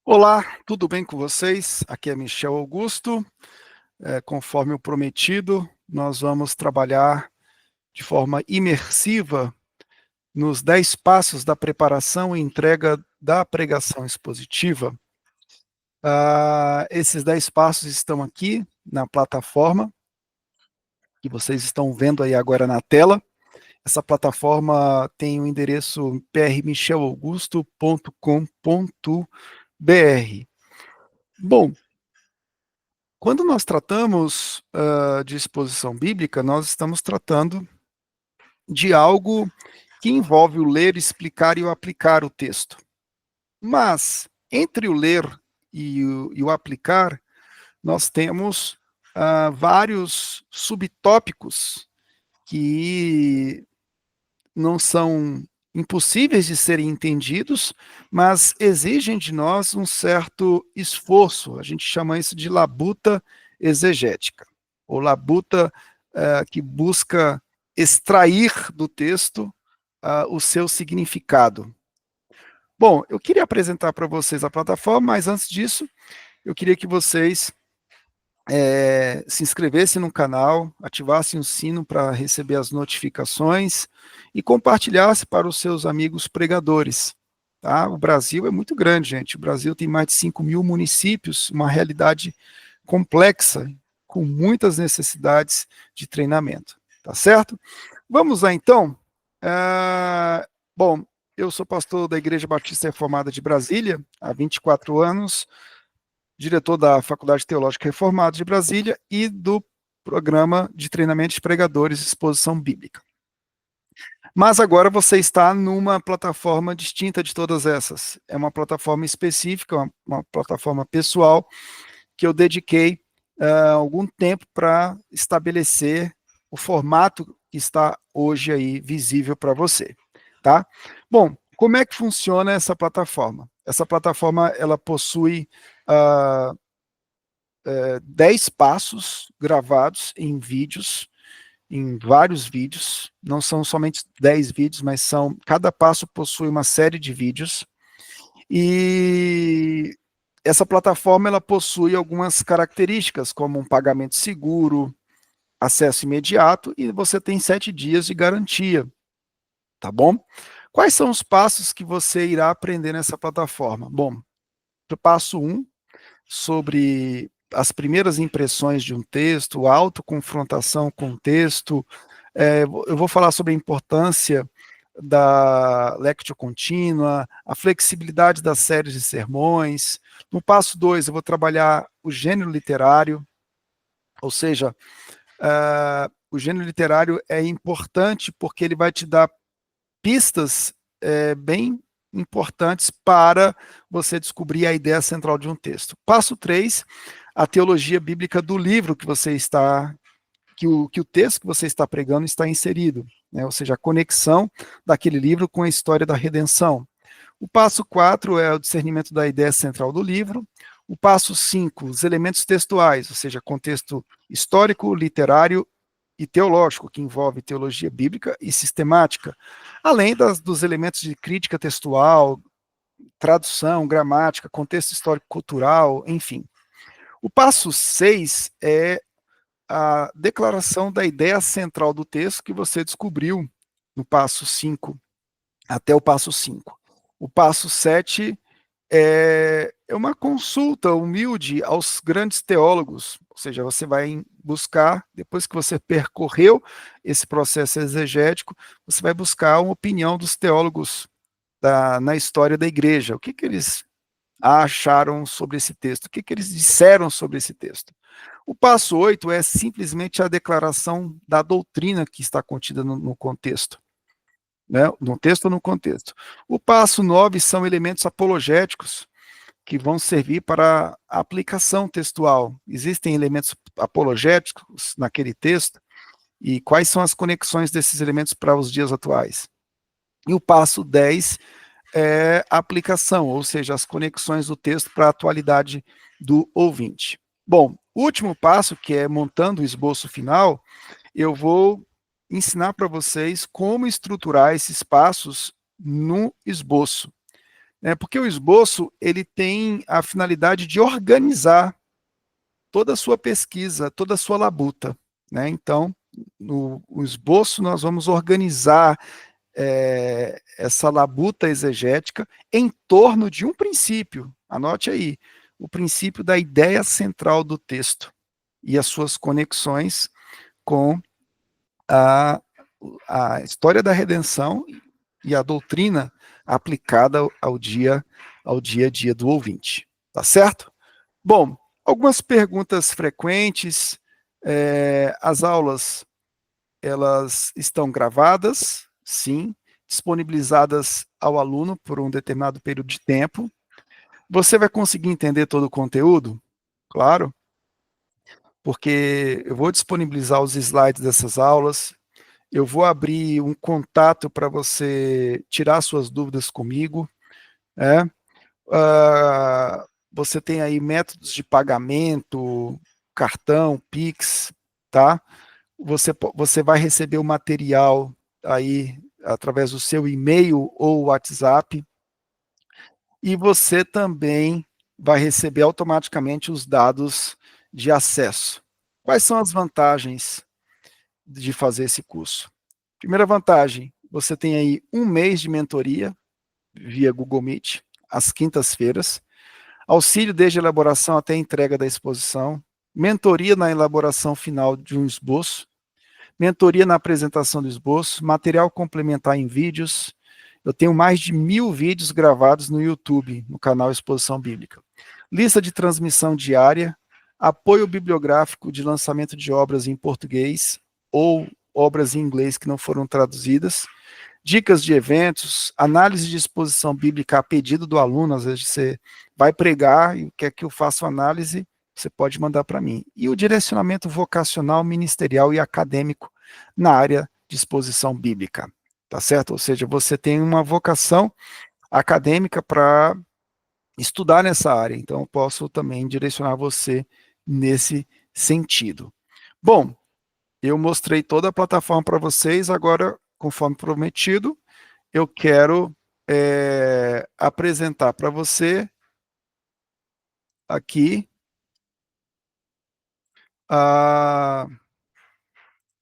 Olá, tudo bem com vocês? Aqui é Michel Augusto. Conforme o prometido, nós vamos trabalhar de forma imersiva nos 10 passos da preparação e entrega da pregação expositiva. Esses 10 passos estão aqui na plataforma, que vocês estão vendo aí agora na tela. Essa plataforma tem o endereço prmichelaugusto.com.br. Bom, quando nós tratamos de exposição bíblica, nós estamos tratando de algo que envolve o ler, explicar e o aplicar o texto. Mas, entre o ler e o aplicar, nós temos vários subtópicos que não são impossíveis de serem entendidos, mas exigem de nós um certo esforço. A gente chama isso de labuta exegética, ou labuta que busca extrair do texto o seu significado. Bom, eu queria apresentar para vocês a plataforma, mas antes disso, eu queria que vocês se inscrevessem no canal, ativassem o sino para receber as notificações e compartilhasse para os seus amigos pregadores. Tá? O Brasil é muito grande, gente. O Brasil tem mais de 5 mil municípios, uma realidade complexa, com muitas necessidades de treinamento. Tá certo? Vamos lá, então. Bom, eu sou pastor da Igreja Batista Reformada de Brasília há 24 anos, diretor da Faculdade Teológica Reformada de Brasília e do Programa de Treinamento de Pregadores e Exposição Bíblica. Mas agora você está numa plataforma distinta de todas essas. É uma plataforma específica, uma plataforma pessoal, que eu dediquei algum tempo para estabelecer o formato que está hoje aí visível para você. Tá? Bom, como é que funciona essa plataforma? Essa plataforma ela possui 10 passos gravados em vídeos, em vários vídeos, não são somente 10 vídeos, mas cada passo possui uma série de vídeos, e essa plataforma ela possui algumas características, como um pagamento seguro, acesso imediato, e você tem 7 dias de garantia, tá bom? Quais são os passos que você irá aprender nessa plataforma? Bom, o passo 1, sobre as primeiras impressões de um texto, a autoconfrontação com o texto. Eu vou falar sobre a importância da lectio contínua, a flexibilidade das séries de sermões. No passo 2, eu vou trabalhar o gênero literário, ou seja, o gênero literário é importante porque ele vai te dar pistas bem importantes para você descobrir a ideia central de um texto. Passo 3, a teologia bíblica do livro que você está, que o texto que você está pregando está inserido, né? Ou seja, a conexão daquele livro com a história da redenção. O passo 4 é o discernimento da ideia central do livro. O passo 5, os elementos textuais, ou seja, contexto histórico, literário e teológico, que envolve teologia bíblica e sistemática, além dos elementos de crítica textual, tradução, gramática, contexto histórico-cultural, enfim. O passo 6 é a declaração da ideia central do texto que você descobriu no passo 5, até o passo 5. O passo 7 é uma consulta humilde aos grandes teólogos, ou seja, você vai buscar, depois que você percorreu esse processo exegético, você vai buscar uma opinião dos teólogos na história da igreja. O que eles acharam sobre esse texto? O que eles disseram sobre esse texto? O passo 8 é simplesmente a declaração da doutrina que está contida no contexto. Né, no texto ou no contexto. O passo 9 são elementos apologéticos, que vão servir para a aplicação textual. Existem elementos apologéticos naquele texto, e quais são as conexões desses elementos para os dias atuais? E o passo 10 é a aplicação, ou seja, as conexões do texto para a atualidade do ouvinte. Bom, o último passo, que é montando o esboço final, eu vou ensinar para vocês como estruturar esses passos no esboço. né? Porque o esboço ele tem a finalidade de organizar toda a sua pesquisa, toda a sua labuta, né? Então, no esboço nós vamos organizar essa labuta exegética em torno de um princípio. Anote aí, o princípio da ideia central do texto e as suas conexões com a, a história da redenção e a doutrina aplicada ao dia a dia do ouvinte. Tá certo? Bom, algumas perguntas frequentes. As aulas, elas estão gravadas, sim, disponibilizadas ao aluno por um determinado período de tempo. Você vai conseguir entender todo o conteúdo? Claro, porque eu vou disponibilizar os slides dessas aulas, eu vou abrir um contato para você tirar suas dúvidas comigo, né? Você tem aí métodos de pagamento, cartão, Pix, tá? Você vai receber o material aí através do seu e-mail ou WhatsApp, e você também vai receber automaticamente os dados de acesso. Quais são as vantagens de fazer esse curso? Primeira vantagem, você tem aí um mês de mentoria via Google Meet, às quintas-feiras, auxílio desde a elaboração até a entrega da exposição, mentoria na elaboração final de um esboço, mentoria na apresentação do esboço, material complementar em vídeos. Eu tenho mais de 1000 vídeos gravados no YouTube, no canal Exposição Bíblica. Lista de transmissão diária, apoio bibliográfico de lançamento de obras em português ou obras em inglês que não foram traduzidas, dicas de eventos, análise de exposição bíblica a pedido do aluno. Às vezes você vai pregar e quer que eu faça análise, você pode mandar para mim. E o direcionamento vocacional, ministerial e acadêmico na área de exposição bíblica, tá certo? Ou seja, você tem uma vocação acadêmica para estudar nessa área, então eu posso também direcionar você nesse sentido. Bom, eu mostrei toda a plataforma para vocês, agora, conforme prometido, eu quero apresentar para você aqui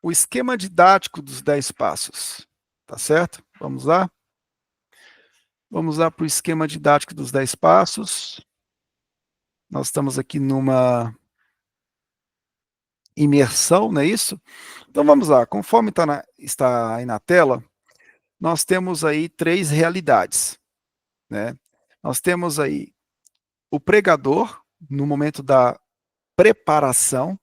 o esquema didático dos 10 passos, tá certo? Vamos lá? Vamos lá para o esquema didático dos 10 passos. Nós estamos aqui numa imersão, não é isso? Então vamos lá, conforme está aí na tela, nós temos aí 3 realidades, né? Nós temos aí o pregador, no momento da preparação,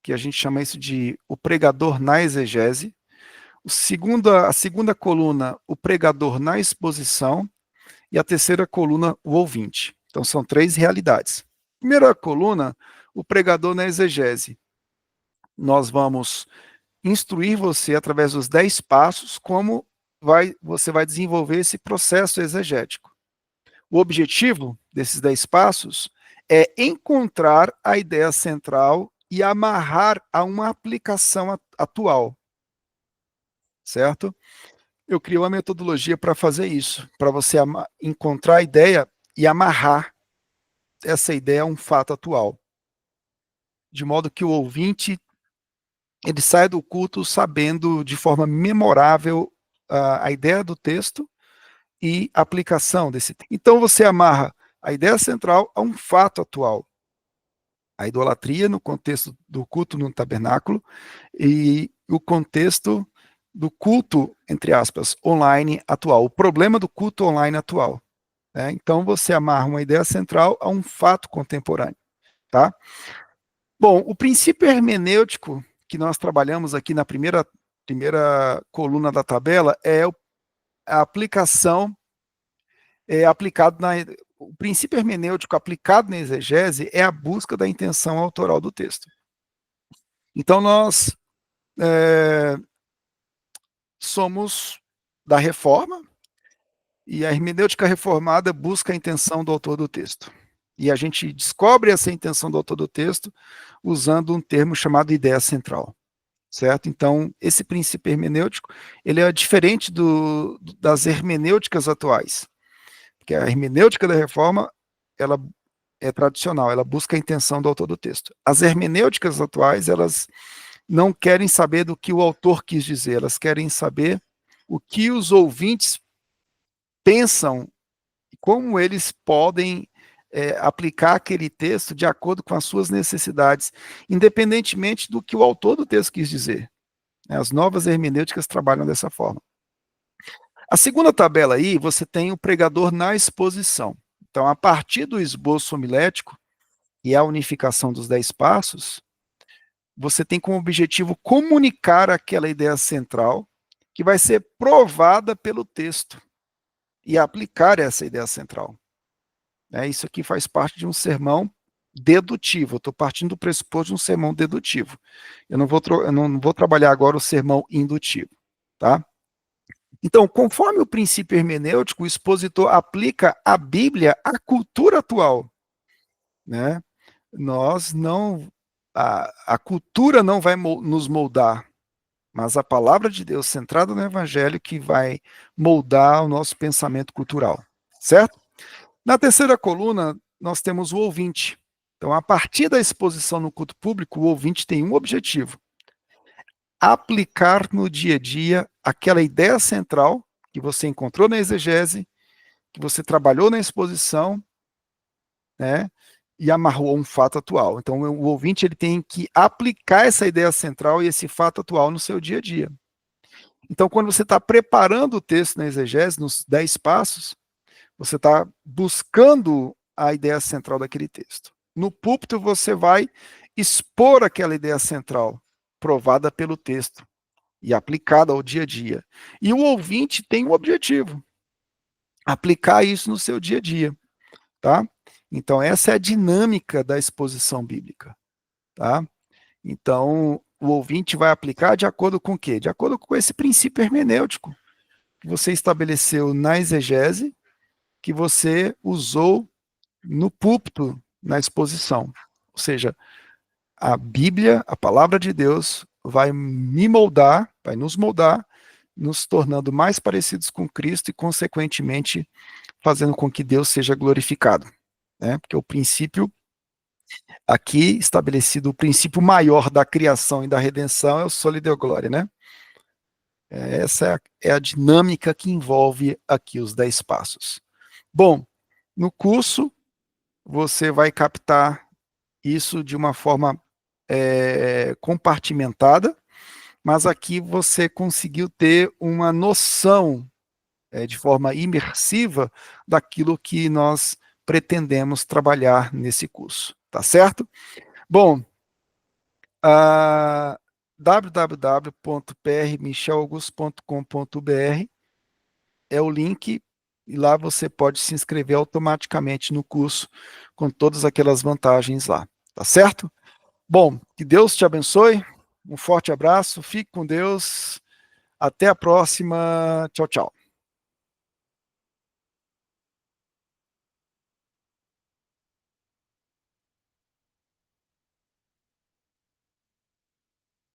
que a gente chama isso de o pregador na exegese. A segunda coluna, o pregador na exposição. E a terceira coluna, o ouvinte. Então são 3 realidades. Primeira coluna, o pregador na exegese. Nós vamos instruir você através dos 10 passos como você vai desenvolver esse processo exegético. O objetivo desses 10 passos é encontrar a ideia central e amarrar a uma aplicação atual, certo? Eu criei uma metodologia para fazer isso, para você encontrar a ideia e amarrar essa ideia a um fato atual, de modo que o ouvinte ele saia do culto sabendo de forma memorável a ideia do texto e a aplicação desse texto. Então você amarra a ideia central a um fato atual. A idolatria no contexto do culto no tabernáculo e o contexto do culto, entre aspas, online atual, o problema do culto online atual. Né? Então você amarra uma ideia central a um fato contemporâneo. Tá? Bom, o princípio hermenêutico que nós trabalhamos aqui na primeira coluna da tabela é a aplicação aplicado o princípio hermenêutico aplicado na exegese é a busca da intenção autoral do texto. Então nós somos da reforma e a hermenêutica reformada busca a intenção do autor do texto. E a gente descobre essa intenção do autor do texto usando um termo chamado ideia central. Certo? Então, esse princípio hermenêutico, ele é diferente das hermenêuticas atuais. Porque a hermenêutica da reforma, ela é tradicional, ela busca a intenção do autor do texto. As hermenêuticas atuais, elas não querem saber do que o autor quis dizer, elas querem saber o que os ouvintes pensam e como eles podem aplicar aquele texto de acordo com as suas necessidades, independentemente do que o autor do texto quis dizer. As novas hermenêuticas trabalham dessa forma. A segunda tabela aí, você tem o pregador na exposição. Então, a partir do esboço homilético, e a unificação dos 10 passos, você tem como objetivo comunicar aquela ideia central que vai ser provada pelo texto e aplicar essa ideia central. Isso aqui faz parte de um sermão dedutivo. Eu estou partindo do pressuposto de um sermão dedutivo. Eu não vou trabalhar agora o sermão indutivo. Tá? Então, conforme o princípio hermenêutico, o expositor aplica a Bíblia à cultura atual. Né? A cultura não vai nos moldar, mas a palavra de Deus centrada no evangelho que vai moldar o nosso pensamento cultural, certo? Na terceira coluna, nós temos o ouvinte. Então, a partir da exposição no culto público, o ouvinte tem um objetivo: aplicar no dia a dia aquela ideia central que você encontrou na exegese, que você trabalhou na exposição, né? E amarrou um fato atual. Então, o ouvinte ele tem que aplicar essa ideia central e esse fato atual no seu dia a dia. Então, quando você está preparando o texto na exegese, nos 10 passos, você está buscando a ideia central daquele texto. No púlpito, você vai expor aquela ideia central, provada pelo texto e aplicada ao dia a dia. E o ouvinte tem um objetivo: aplicar isso no seu dia a dia. Tá? Então, essa é a dinâmica da exposição bíblica. Tá? Então, o ouvinte vai aplicar de acordo com o quê? De acordo com esse princípio hermenêutico que você estabeleceu na exegese, que você usou no púlpito, na exposição. Ou seja, a Bíblia, a palavra de Deus, vai nos moldar, nos tornando mais parecidos com Cristo e, consequentemente, fazendo com que Deus seja glorificado. Porque o princípio aqui estabelecido, o princípio maior da criação e da redenção é o soli Deo Gloria, né? Essa é a dinâmica que envolve aqui os 10 passos. Bom, no curso você vai captar isso de uma forma compartimentada, mas aqui você conseguiu ter uma noção de forma imersiva daquilo que nós pretendemos trabalhar nesse curso, tá certo? Bom, www.prmichelaugusto.com.br é o link e lá você pode se inscrever automaticamente no curso com todas aquelas vantagens lá, tá certo? Bom, que Deus te abençoe, um forte abraço, fique com Deus, até a próxima, tchau, tchau.